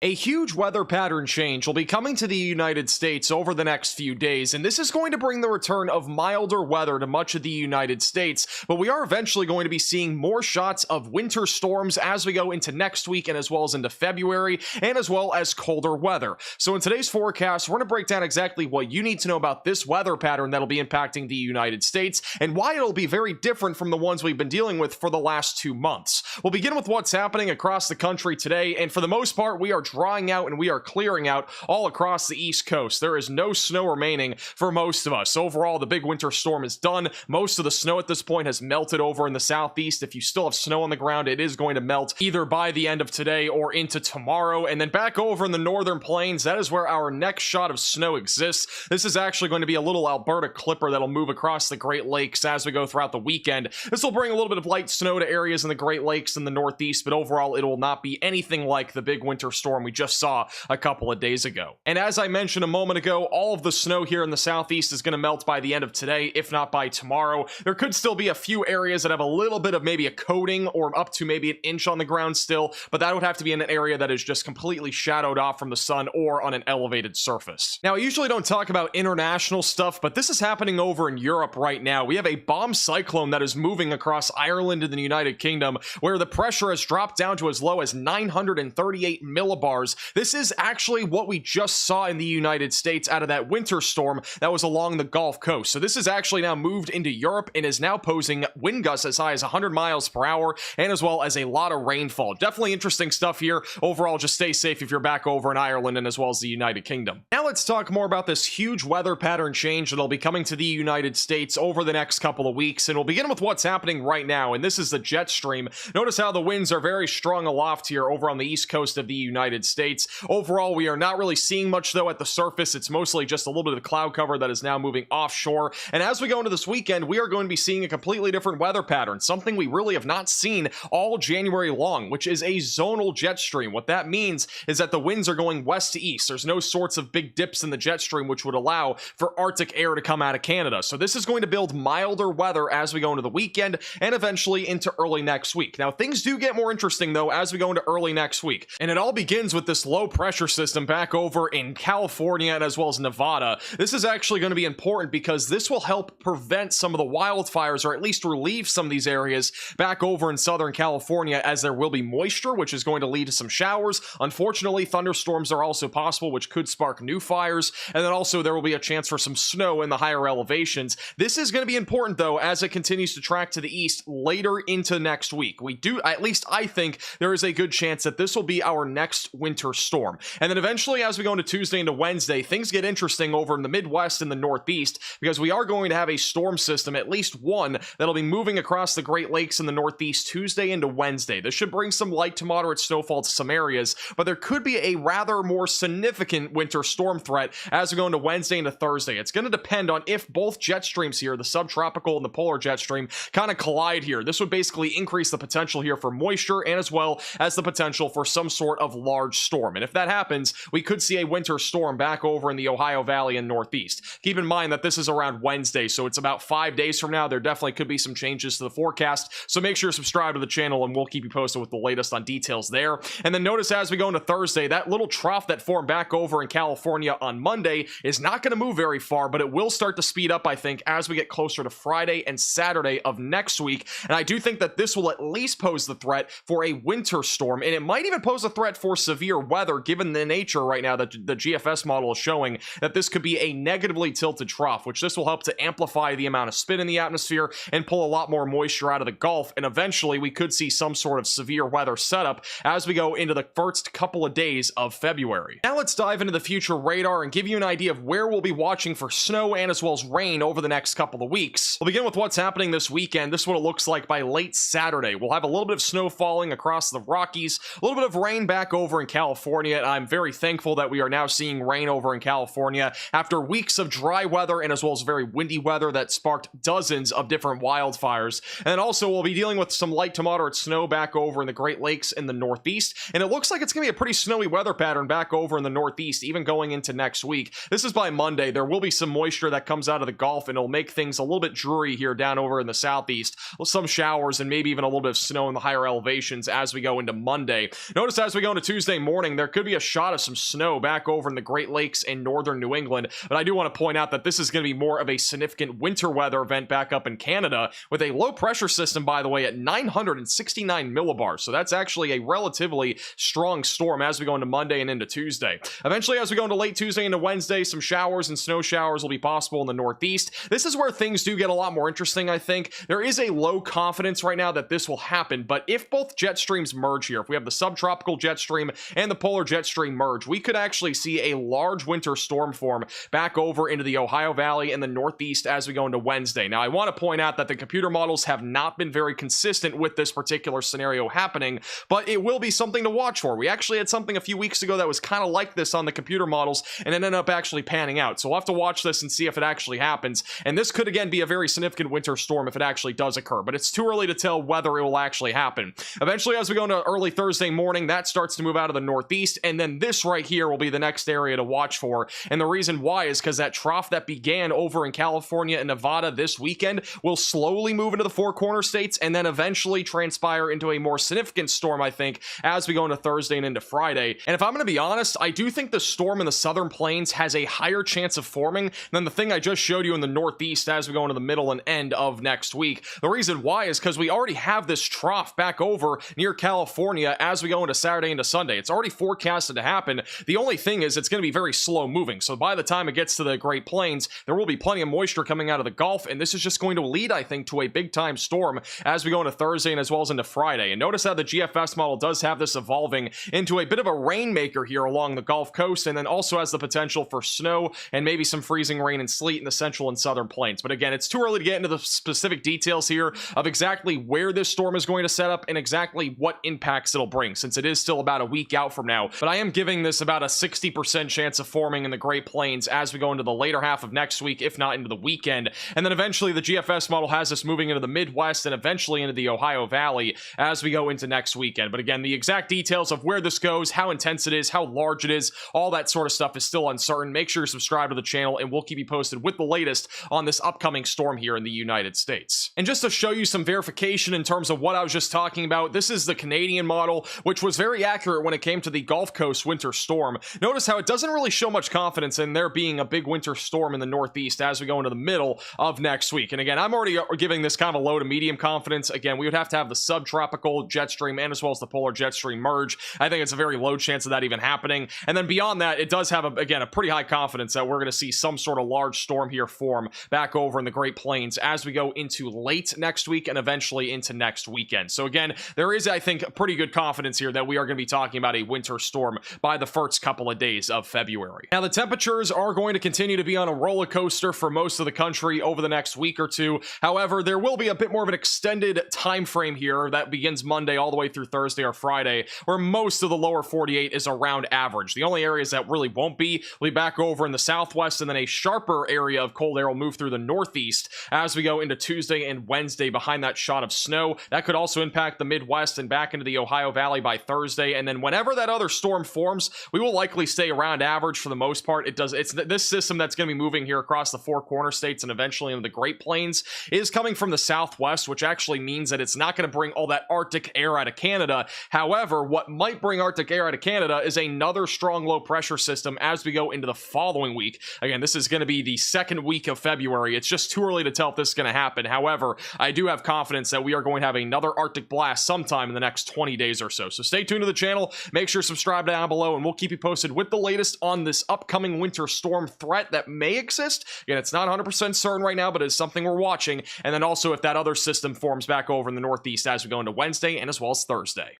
A huge weather pattern change will be coming to the United States over the next few days, and this is going to bring the return of milder weather to much of the United States, but we are eventually going to be seeing more shots of winter storms as we go into next week and as well as into February, and as well as colder weather. So in today's forecast, we're going to break down exactly what you need to know about this weather pattern that'll be impacting the United States, and why it'll be very different from the ones we've been dealing with for the last 2 months. We'll begin with what's happening across the country today, and for the most part, we are drying out and we are clearing out all across the East Coast. There is no snow remaining for most of us. Overall, the big winter storm is done. Most of the snow at this point has melted over in the southeast. If you still have snow on the ground, it is going to melt either by the end of today or into tomorrow. And then back over in the northern plains, that is where our next shot of snow exists. This is actually going to be a little Alberta clipper that'll move across the Great Lakes as we go throughout the weekend. This will bring a little bit of light snow to areas in the Great Lakes in the northeast, but overall it will not be anything like the big winter storm we just saw a couple of days ago. And as I mentioned a moment ago, all of the snow here in the southeast is going to melt by the end of today, if not by tomorrow. There could still be a few areas that have a little bit of maybe a coating or up to maybe an inch on the ground still, but that would have to be in an area that is just completely shadowed off from the sun or on an elevated surface. Now, I usually don't talk about international stuff, but this is happening over in Europe right now. We have a bomb cyclone that is moving across Ireland and the United Kingdom, where the pressure has dropped down to as low as 938 millibars. This is actually what we just saw in the United States out of that winter storm that was along the Gulf Coast. So this is actually now moved into Europe and is now posing wind gusts as high as 100 miles per hour and as well as a lot of rainfall. Definitely interesting stuff here. Overall, just stay safe if you're back over in Ireland and as well as the United Kingdom. Now let's talk more about this huge weather pattern change that'll be coming to the United States over the next couple of weeks. And we'll begin with what's happening right now. And this is the jet stream. Notice how the winds are very strong aloft here over on the east coast of the United States. Overall, we are not really seeing much though at the surface. It's mostly just a little bit of cloud cover that is now moving offshore. And as we go into this weekend, we are going to be seeing a completely different weather pattern, something we really have not seen all January long, which is a zonal jet stream. What that means is that the winds are going west to east. There's no sorts of big dips in the jet stream, which would allow for Arctic air to come out of Canada. So this is going to build milder weather as we go into the weekend and eventually into early next week. Now, things do get more interesting though as we go into early next week. And it all begins with this low pressure system back over in California and as well as Nevada. This is actually going to be important because this will help prevent some of the wildfires, or at least relieve some of these areas back over in Southern California, as there will be moisture, which is going to lead to some showers. Unfortunately, thunderstorms are also possible, which could spark new fires. And then also there will be a chance for some snow in the higher elevations. This is going to be important though as it continues to track to the east later into next week. We do, at least I think, there is a good chance that this will be our next winter storm. And then eventually, as we go into Tuesday into Wednesday, things get interesting over in the Midwest and the Northeast, because we are going to have a storm system, at least one, that'll be moving across the Great Lakes in the Northeast Tuesday into Wednesday. This should bring some light to moderate snowfall to some areas, but there could be a rather more significant winter storm threat as we go into Wednesday into Thursday. It's going to depend on if both jet streams here, the subtropical and the polar jet stream, kind of collide here. This would basically increase the potential here for moisture and as well as the potential for some sort of large storm. And if that happens, we could see a winter storm back over in the Ohio Valley and Northeast. Keep in mind that this is around Wednesday, so it's about 5 days from now. There definitely could be some changes to the forecast, so make sure to subscribe to the channel and we'll keep you posted with the latest on details there. And then notice as we go into Thursday, that little trough that formed back over in California on Monday is not going to move very far, but it will start to speed up, I think, as we get closer to Friday and Saturday of next week. And I do think that this will at least pose the threat for a winter storm, and it might even pose a threat for severe weather, given the nature right now that the GFS model is showing that this could be a negatively tilted trough, which this will help to amplify the amount of spin in the atmosphere and pull a lot more moisture out of the Gulf. And eventually we could see some sort of severe weather setup as we go into the first couple of days of February. Now let's dive into the future radar and give you an idea of where we'll be watching for snow and as well as rain over the next couple of weeks. We'll begin with what's happening this weekend. This is what it looks like by late Saturday. We'll have a little bit of snow falling across the Rockies, a little bit of rain back over in California. And I'm very thankful that we are now seeing rain over in California after weeks of dry weather and as well as very windy weather that sparked dozens of different wildfires. And then also we'll be dealing with some light to moderate snow back over in the Great Lakes in the Northeast. And it looks like it's going to be a pretty snowy weather pattern back over in the Northeast, even going into next week. This is by Monday. There will be some moisture that comes out of the Gulf, and it'll make things a little bit dreary here down over in the Southeast. Some showers and maybe even a little bit of snow in the higher elevations as we go into Monday. Notice as we go into Tuesday Tuesday morning, there could be a shot of some snow back over in the Great Lakes in northern New England, but I do want to point out that this is going to be more of a significant winter weather event back up in Canada, with a low pressure system, by the way, at 969 millibars. So that's actually a relatively strong storm as we go into Monday and into Tuesday. Eventually, as we go into late Tuesday into Wednesday, some showers and snow showers will be possible in the Northeast. This is where things do get a lot more interesting, I think. There is a low confidence right now that this will happen, but if both jet streams merge here, if we have the subtropical jet stream and the polar jet stream merge, we could actually see a large winter storm form back over into the Ohio Valley and the Northeast as we go into Wednesday. Now, I want to point out that the computer models have not been very consistent with this particular scenario happening, but it will be something to watch for. We actually had something a few weeks ago that was kind of like this on the computer models, and it ended up actually panning out. So we'll have to watch this and see if it actually happens. And this could, again, be a very significant winter storm if it actually does occur, but it's too early to tell whether it will actually happen. Eventually, as we go into early Thursday morning, that starts to move out of the Northeast, and then this right here will be the next area to watch for. And the reason why is because that trough that began over in California and Nevada this weekend will slowly move into the Four Corner states and then eventually transpire into a more significant storm, I think, as we go into Thursday and into Friday. And if I'm going to be honest, I do think the storm in the southern plains has a higher chance of forming than the thing I just showed you in the Northeast as we go into the middle and end of next week. The reason why is because we already have this trough back over near California as we go into Saturday into Sunday. It's already forecasted to happen. The only thing is it's going to be very slow moving. So by the time it gets to the Great Plains, there will be plenty of moisture coming out of the Gulf, and this is just going to lead, I think, to a big time storm as we go into Thursday and as well as into Friday. And notice how the GFS model does have this evolving into a bit of a rainmaker here along the Gulf Coast, and then also has the potential for snow and maybe some freezing rain and sleet in the central and southern plains. But again, it's too early to get into the specific details here of exactly where this storm is going to set up and exactly what impacts it'll bring, since it is still about a week out from now. But I am giving this about a 60% chance of forming in the Great Plains as we go into the later half of next week, if not into the weekend. And then eventually the GFS model has this moving into the Midwest and eventually into the Ohio Valley as we go into next weekend. But again, the exact details of where this goes, how intense it is, how large it is, all that sort of stuff is still uncertain. Make sure you're subscribed to the channel and we'll keep you posted with the latest on this upcoming storm here in the United States. And just to show you some verification in terms of what I was just talking about, this is the Canadian model, which was very accurate when it came to the Gulf Coast winter storm. Notice how it doesn't really show much confidence in there being a big winter storm in the Northeast as we go into the middle of next week. And again, I'm already giving this kind of a low to medium confidence. Again, we would have to have the subtropical jet stream and as well as the polar jet stream merge. I think it's a very low chance of that even happening. And then beyond that, it does have, again, a pretty high confidence that we're going to see some sort of large storm here form back over in the Great Plains as we go into late next week and eventually into next weekend. So again, there is, I think, pretty good confidence here that we are going to be talking about a winter storm by the first couple of days of February. Now, the temperatures are going to continue to be on a roller coaster for most of the country over the next week or two. However, there will be a bit more of an extended time frame here that begins Monday all the way through Thursday or Friday, where most of the lower 48 is around average. The only areas that really won't be will be back over in the southwest, and then a sharper area of cold air will move through the northeast as we go into Tuesday and Wednesday behind that shot of snow. That could also impact the Midwest and back into the Ohio Valley by Thursday. And then whenever that other storm forms, we will likely stay around average for the most part. It's this system that's going to be moving here across the Four Corner states and eventually into the Great Plains is coming from the southwest, which actually means that it's not going to bring all that Arctic air out of Canada. However, what might bring Arctic air out of Canada is another strong low pressure system as we go into the following week. Again, this is going to be the second week of February. It's just too early to tell if this is going to happen. However, I do have confidence that we are going to have another Arctic blast sometime in the next 20 days or so. So stay tuned to the channel. Make sure to subscribe down below, and we'll keep you posted with the latest on this upcoming winter storm threat that may exist. Again, it's not 100% certain right now, but it's something we're watching. And then also if that other system forms back over in the Northeast as we go into Wednesday and as well as Thursday.